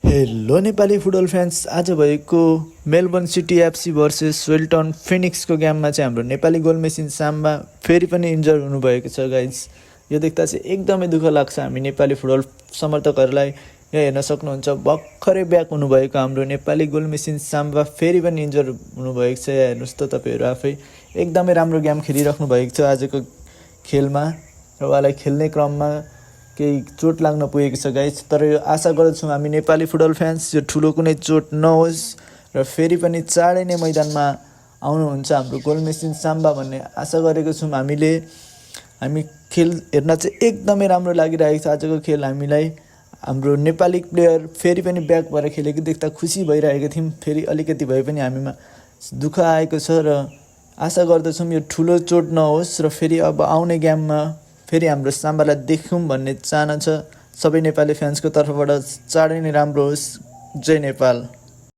Hello Nepali football fans, आज भएको Melbourne city FC versus वेल्टन फिनिक्सको गेममा चाहिँ हाम्रो नेपाली गोल मेसिन साम्बा फेरि पनि इन्जर हुनुभएको छ गाइज। यो देख्दा चाहिँ एकदमै दुःख लाग्छ हामी नेपाली फुटबल समर्थकहरूलाई। यहाँ हेर्न सक्नुहुन्छ, भर्खरै ब्याक हुनुभएको हाम्रो नेपाली गोल मेसिन साम्बा फेरि पनि इन्जर हुनुभएको छ। यहाँ हेर्नुहोस् त तपाईँहरू आफै, एकदमै राम्रो गेम खेलिराख्नु भएको छ आजको खेलमा र उहाँलाई खेल्ने क्रममा केही चोट लाग्न पुगेको छ गाइज। तर यो आशा गर्दछौँ हामी नेपाली फुटबल फ्यान्स यो ठुलो कुनै चोट नहोस् र फेरि पनि चाँडै नै मैदानमा आउनुहुन्छ हाम्रो गोल मेसिन साम्बा भन्ने आशा गरेको छौँ हामीले। हामी खेल हेर्न चाहिँ एकदमै राम्रो लागिरहेको छ आजको खेल हामीलाई। हाम्रो नेपाली प्लेयर फेरि पनि ब्याक भएर खेलेको देख्दा खुसी भइरहेको थियौँ। फेरि अलिकति भए पनि हामीमा दुःख आएको छ र आशा गर्दछौँ यो ठुलो चोट नहोस् र फेरि अब आउने गेममा फेरि हाम्रो साम्बालाई देखौँ भन्ने चाहना छ सबै नेपाली फ्यान्सको तर्फबाट। चाँडै नै राम्रो होस्। जय नेपाल।